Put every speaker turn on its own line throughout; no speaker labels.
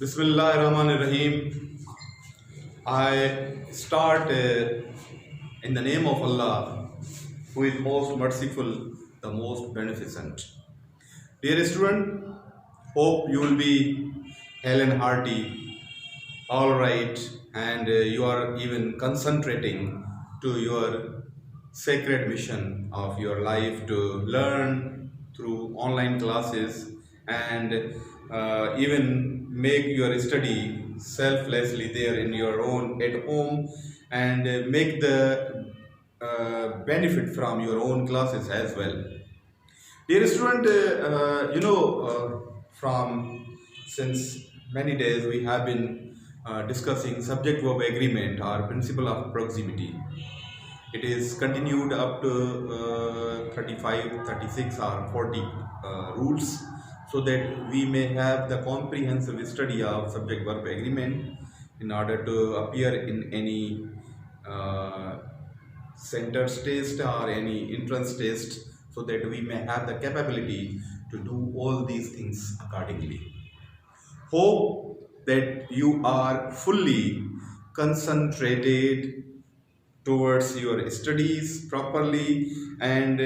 Bismillahirrahmanirrahim. I start in the name of Allah, who is most merciful, the most beneficent. Dear student, hope you will be hale and hearty, all right, and you are even concentrating to your sacred mission of your life to learn through online classes and even make your study selflessly there in your own at home and make the benefit from your own classes as well. Dear student, from since many days we have been discussing subject verb agreement or principle of proximity. It is continued up to 35, 36 or 40 rules, so that we may have the comprehensive study of subject verb agreement in order to appear in any centers test or any entrance test, so that we may have the capability to do all these things accordingly. Hope that you are fully concentrated towards your studies properly, and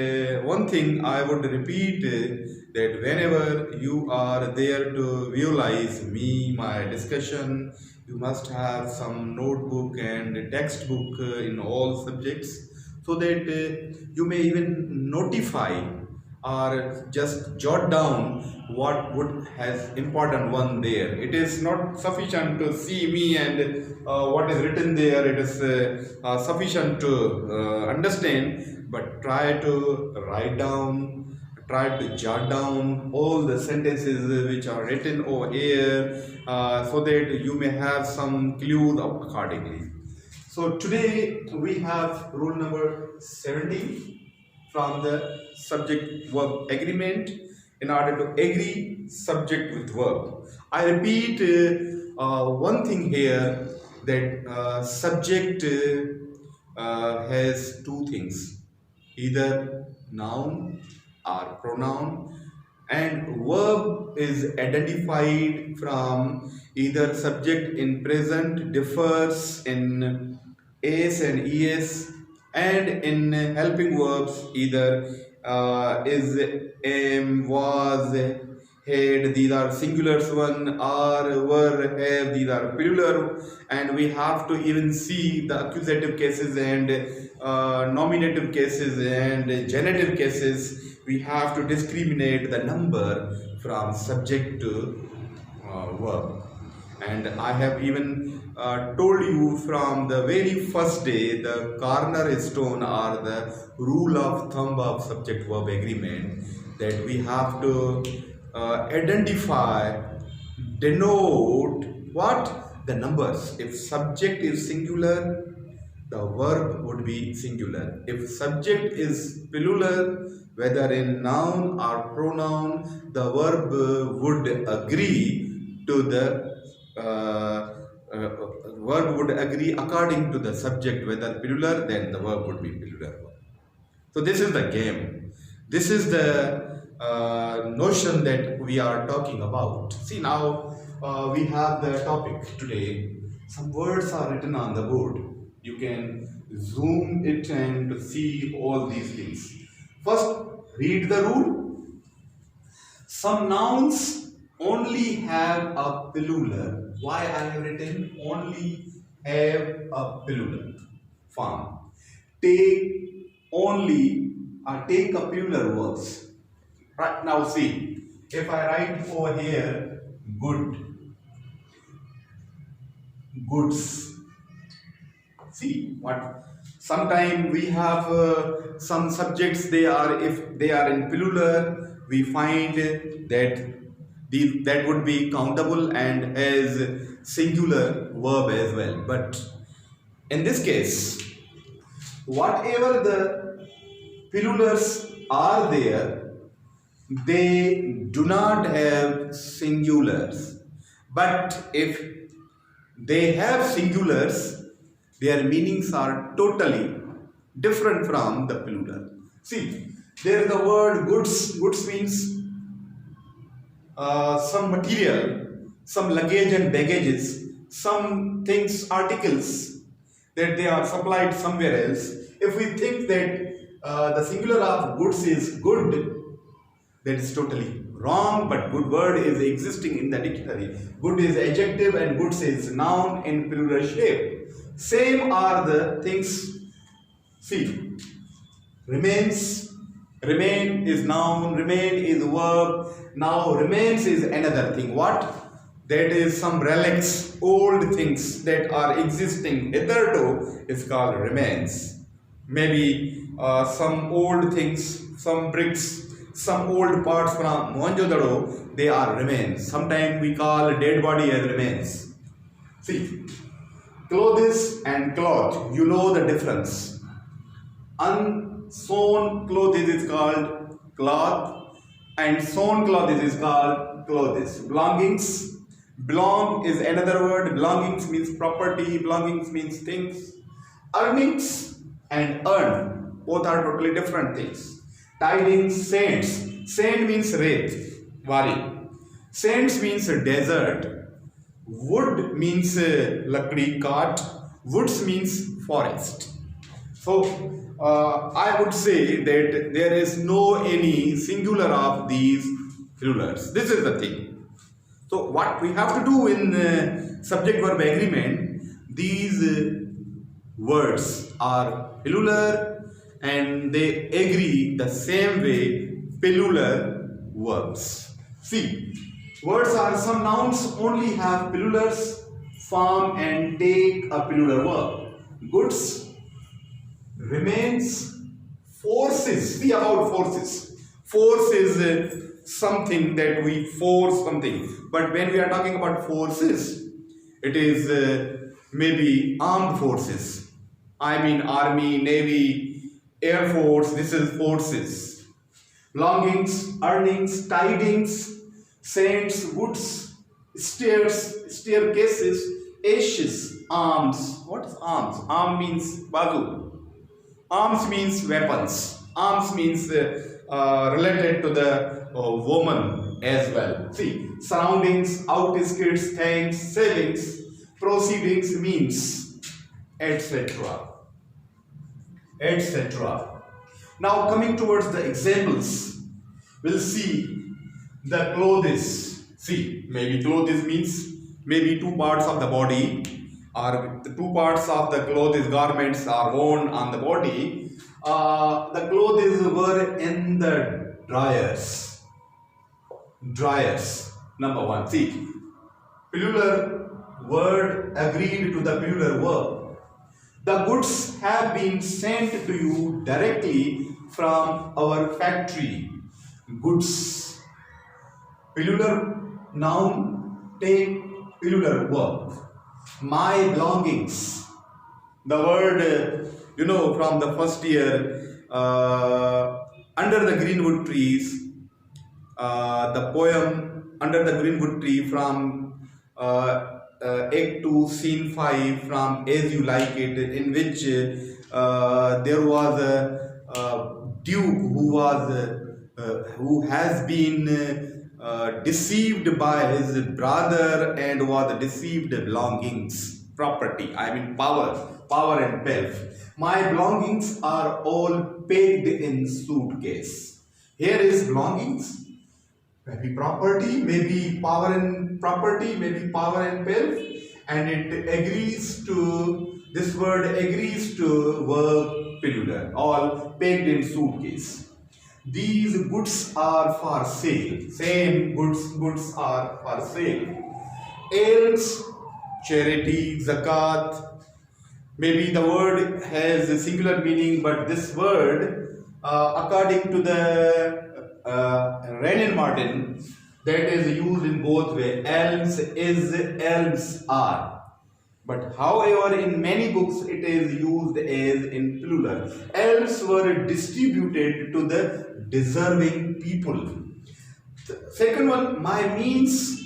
one thing I would repeat that whenever you are there to visualize my discussion, you must have some notebook and textbook in all subjects, so that you may even notify or just jot down what would has important one there. It is not sufficient to see me and what is written there. It is sufficient to understand, but try to write down, try to jot down all the sentences which are written over here, so that you may have some clues accordingly. So today we have rule number 17 from the subject verb agreement, in order to agree subject with verb. I repeat one thing here, that subject has two things, either noun or pronoun, and verb is identified from either subject in present, differs in as and es, and in helping verbs either is, am, was, had, these are singulars one, are, were, have, these are plural, and we have to even see the accusative cases and nominative cases and genitive cases. We have to discriminate the number from subject to verb. And I have even told you from the very first day the cornerstone or the rule of thumb of subject verb agreement, that we have to identify, denote what? The numbers. If subject is singular, the verb would be singular. If subject is plural, whether in noun or pronoun, the verb would agree to the verb would agree according to the subject. Whether plural, then the verb would be plural. So this is the game. This is the notion that we are talking about. See, now we have the topic today. Some words are written on the board. You can zoom it and see all these things. First, read the rule. Some nouns only have a plural. Why I have written only have a plural form. Take only or take a plural words. Right now, see, if I write over here good, goods. See what? Sometimes we have some subjects. If they are in plural, we find that that would be countable and as singular verb as well. But in this case, whatever the plurals are there, they do not have singulars. But if they have singulars, their meanings are totally different from the plural. See, there is the word goods. Goods means some material some luggage and baggages, some things, articles that they are supplied somewhere else. If we think that the singular of goods is good, that is totally wrong, but good word is existing in the dictionary. Good is adjective and goods is noun in plural shape. Same are the things. See, remains, remain is noun, remain is verb. Now remains is another thing. What? That is some relics, old things that are existing hitherto is called remains. Maybe some old things, some bricks, some old parts from Mohenjo-daro, they are remains. Sometimes we call a dead body as remains. See, clothes and cloth, you know the difference. Unsewn clothes is called cloth and sewn clothes is called clothes. Belongings, belong is another word. Belongings means property, belongings means things. Earnings and earn, both are totally different things. Tidings, saints. Saint means wraith, wari. Saints means desert. Wood means lakdi, cart. Woods means forest. So I would say that there is no any singular of these plurals. This is the thing. So what we have to do in subject verb agreement, these words are plural and they agree the same way plural verbs. See, words are some nouns only have plurals form and take a plural verb. Goods, remains, forces. See about forces. Force is something that we force something. But when we are talking about forces, it is maybe armed forces. I mean army, navy, air force. This is forces. Belongings, earnings, tidings, saints, woods, stairs, staircases, ashes, arms. What is arms? Arm means bazu. Arms means weapons. Arms means related to the woman as well. See, surroundings, outskirts, thanks, savings, proceedings, means, etc. etc. Now coming towards the examples, we'll see the clothes. See, maybe clothes means maybe two parts of the body, or the two parts of the clothes, garments are worn on the body. The clothes were in the dryers. Dryers, number one. See, plural word agreed to the plural verb. The goods have been sent to you directly from our factory. Goods. Plural noun, take plural verb. My belongings. The word, from the first year, under the greenwood trees, the poem Under the Greenwood Tree from Act 2, Scene 5 from As You Like It, in which there was a duke who has been deceived by his brother and was deceived belongings, property, I mean power and wealth. My belongings are all packed in suitcase. Here is belongings, maybe property, maybe power and property, maybe power and wealth, and it agrees to, this word agrees to verb plural, all packed in suitcase. These goods are for sale. Same goods are for sale. Alms, charity, zakat. Maybe the word has a singular meaning, but this word, according to the Renan Martin, that is used in both ways. Alms is, alms are. But however, in many books it is used as in plural. Alms were distributed to the deserving people. The second one, my means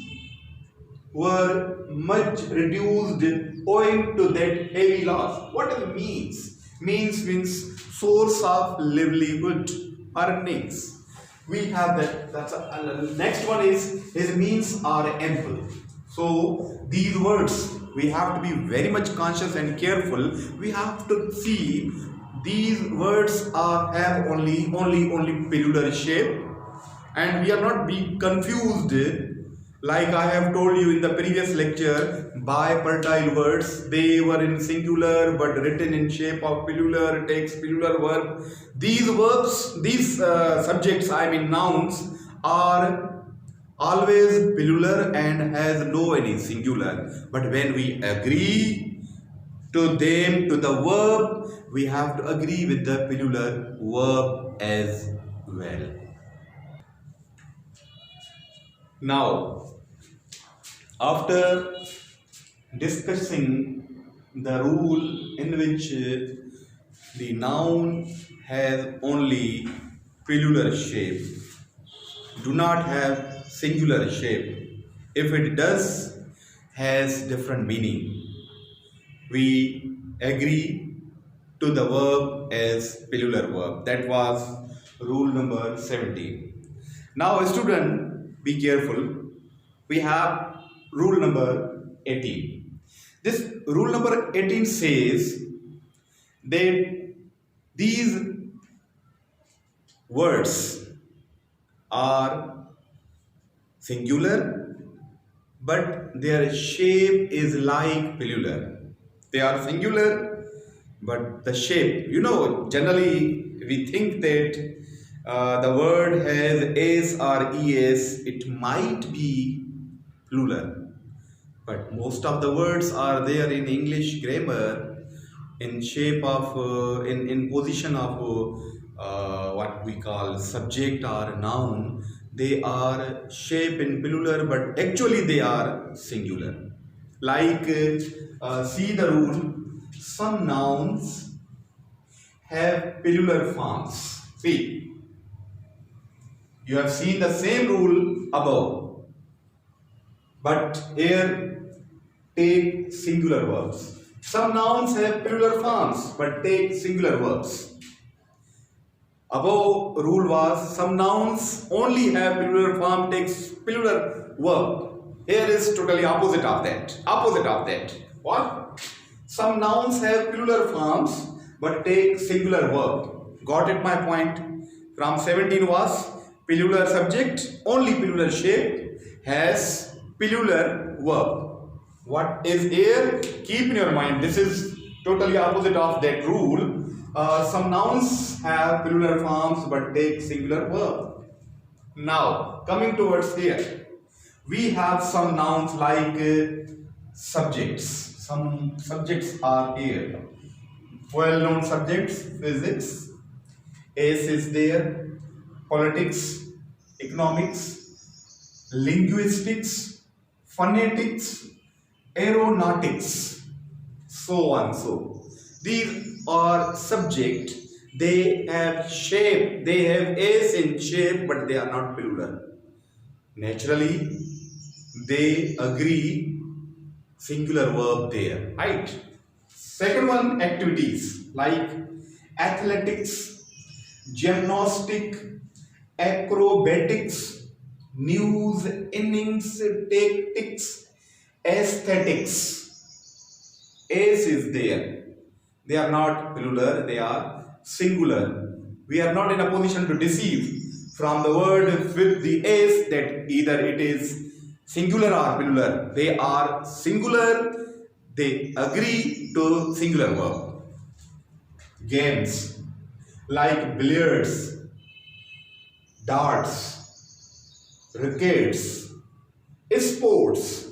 were much reduced owing to that heavy loss. What is means? Means means source of livelihood, earnings. We have that. That's next one is his means are ample. So these words we have to be very much conscious and careful. We have to see these words have only pillular shape, and we are not be confused, like I have told you in the previous lecture. Bipartile words, they were in singular but written in shape of pillular, takes pillular verb. These verbs, these subjects, I mean nouns, are always pillular and has no any singular. But when we agree to them, to the verb, we have to agree with the pillular verb as well. Now, after discussing the rule in which the noun has only pillular shape, do not have singular shape, if it does, has different meaning, we agree to the verb as pillular verb. That was rule number 17. Now, student, be careful. We have rule number 18. This rule number 18 says that these words are singular, but their shape is like pillular. They are singular, but the shape, generally we think that the word has s or es, it might be plural, but most of the words are there in English grammar in shape of in position of what we call subject or noun. They are shape in plural, but actually they are singular. Like see the rule, some nouns have pillular forms. See, you have seen the same rule above, but here take singular verbs. Some nouns have pillular forms, but take singular verbs. Above rule was some nouns only have pillular form, takes pillular verb. Here is totally opposite of that. Opposite of that. What? Some nouns have pillular forms but take singular verb. Got it, my point? From 17 was pillular subject, only pillular shape, has pillular verb. What is here? Keep in your mind, this is totally opposite of that rule. Some nouns have pillular forms but take singular verb. Now, coming towards here, we have some nouns like subjects. Some subjects are here. Well-known subjects, physics, S is there, politics, economics, linguistics, phonetics, aeronautics, so on. So these are subject. They have shape. They have S in shape, but they are not pillular. Naturally, they agree singular verb there, right? Second one, activities like athletics, gymnastic, acrobatics, news, innings, tactics, aesthetics. S is there. They are not pillular, they are singular. We are not in a position to deceive from the word with the S that either it is singular or pillular. They are singular, they agree to singular verb. Games like billiards, darts, crickets, sports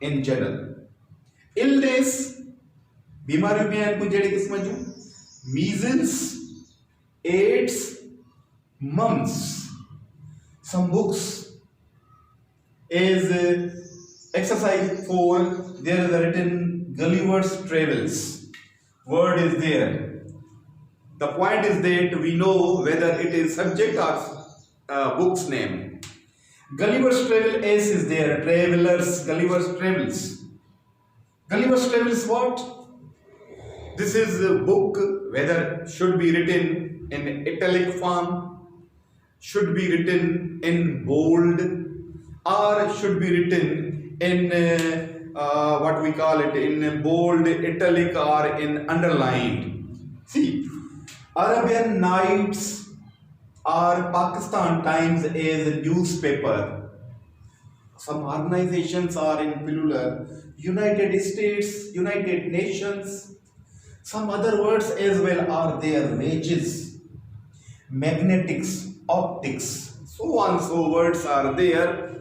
in general. Illness, बीमारियों में कुछ जड़ी किस्म जो measles, AIDS, mumps. Some books is exercise 4. There is a written Gulliver's Travels. Word is there. The point is that we know whether it is subject or book's name. Gulliver's Travel, S is there. Travelers, Gulliver's Travels. Gulliver's Travels what? This is a book, whether should be written in italic form, should be written in bold, or should be written in what we call it, in bold, italic, or in underlined. See, Arabian Nights or Pakistan Times is a newspaper. Some organizations are in plural. United States, United Nations. Some other words as well are there. Wages, magnetics, optics, so on. So words are there.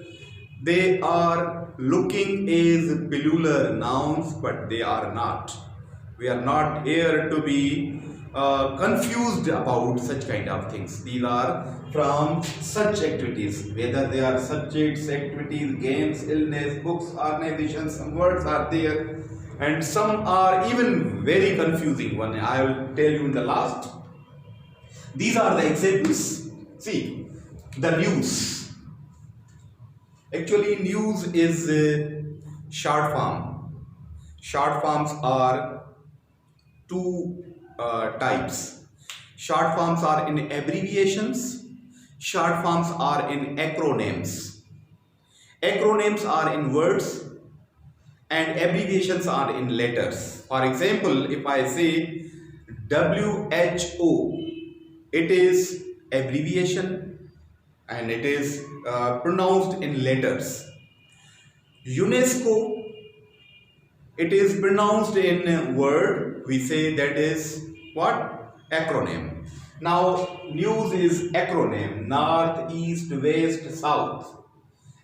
They are looking as plural nouns, but they are not. We are not here to be confused about such kind of things. These are from such activities, whether they are subjects, activities, games, illness, books, organizations. Some words are there, and some are even very confusing. One I will tell you in the last. These are the examples. See, the news. Actually, news is short form. Short forms are two types. Short forms are in abbreviations. Short forms are in acronyms. Acronyms are in words and abbreviations are in letters. For example, if I say WHO, it is abbreviation and it is pronounced in letters. UNESCO, it is pronounced in word. We say that is what? Acronym. Now, news is acronym: north, east, west, south.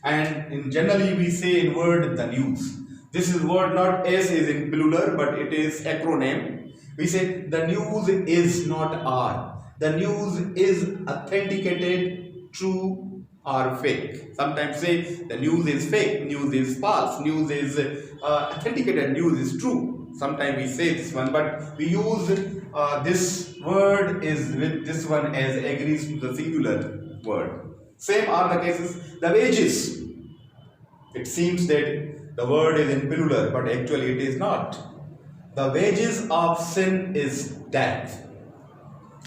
And generally we say in word the news. This is word, not S is in plural, but it is acronym. We say the news is, not R. The news is authenticated, true or fake. Sometimes say the news is fake, news is false, news is authenticated, news is true. Sometimes we say this one, but we use this word is with this one as agrees to the singular word. Same are the cases. The wages. It seems that the word is in plural, but actually it is not. The wages of sin is death.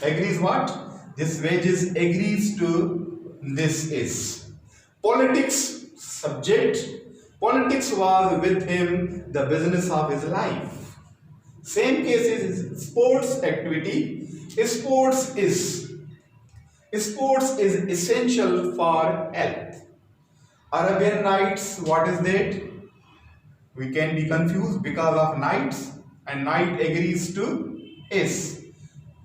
Agrees what? This wages agrees to this is. Politics, subject. Politics was with him the business of his life. Same case is sports activity. Sports is essential for health. Arabian Nights, what is that? We can be confused because of nights, and night agrees to is.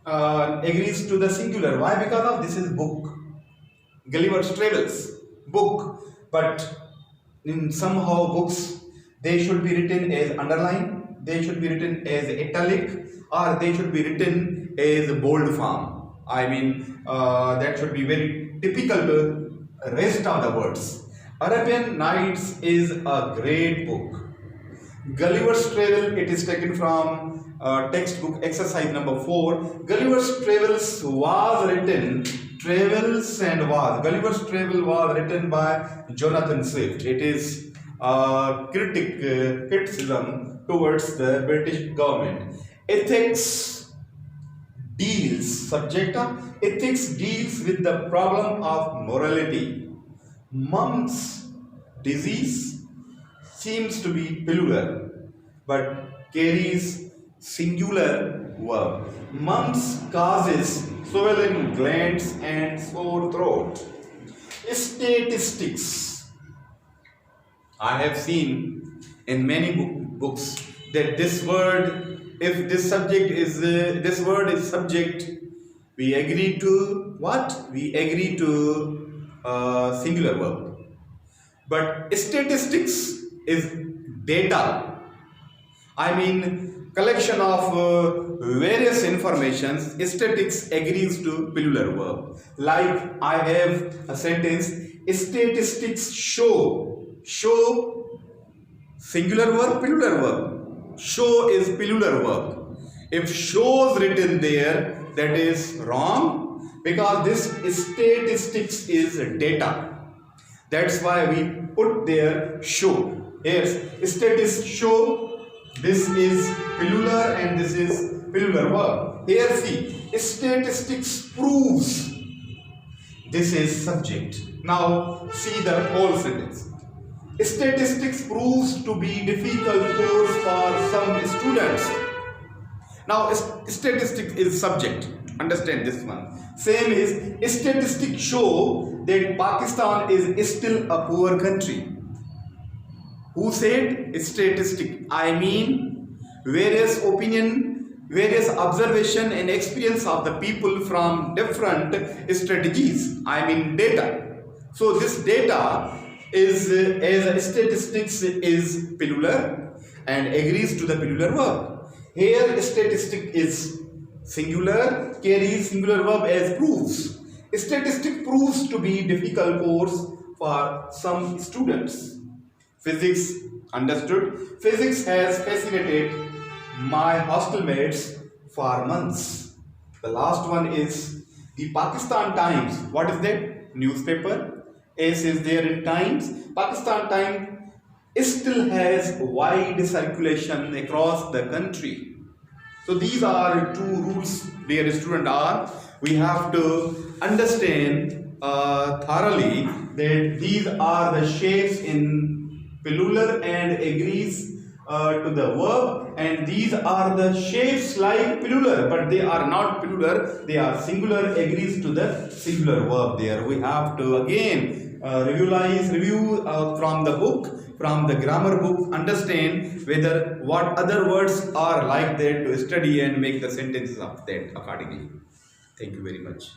Agrees to the singular. Why? Because of this is book. Gulliver's Travels, book. But in somehow books, they should be written as underline, they should be written as italic, or they should be written as bold form. I mean, that should be very typical to rest of the words. Arabian Nights is a great book. Gulliver's Travel, it is taken from textbook exercise number 4. Gulliver's Travels was written, Gulliver's Travel was written by Jonathan Swift. It is criticism towards the British government. Ethics deals, subject of ethics deals with the problem of morality. Mumps disease seems to be plural, but carries singular verb. Mumps causes swollen glands and sore throat. Statistics. I have seen in many books that this word, if this subject is this word is subject, we agree to what? We agree to singular verb. But statistics is data. I mean collection of various informations. Statistics agrees to plural verb. Like I have a sentence: statistics show. Show singular verb, plural verb. Show is plural verb. If shows written there, that is wrong, because this statistics is data. That's why we put there show. Yes, statistics show. This is plural and this is plural verb. Here see, statistics proves. This is subject. Now see the whole sentence. Statistics proves to be difficult course for some students. Now, statistics is subject. Understand this one. Same is statistics show that Pakistan is still a poor country. Who said statistic? I mean various opinion, various observation and experience of the people from different strategies. I mean data. So this data is as a statistics is plural and agrees to the plural verb. Here statistic is singular, carries singular verb as proves. Statistic proves to be difficult course for some students. Physics, understood. Physics has fascinated my hostel mates for months. The last one is the Pakistan Times. What is that? Newspaper. S is there in Times. Pakistan Times still has wide circulation across the country. So these are two rules, dear student, are we have to understand thoroughly that these are the shapes in plural and agrees to the verb, and these are the shapes like plural but they are not plural, they are singular, agrees to the singular verb. There we have to again review from the book, from the grammar book, understand whether what other words are like that to study and make the sentences of that accordingly. Thank you very much.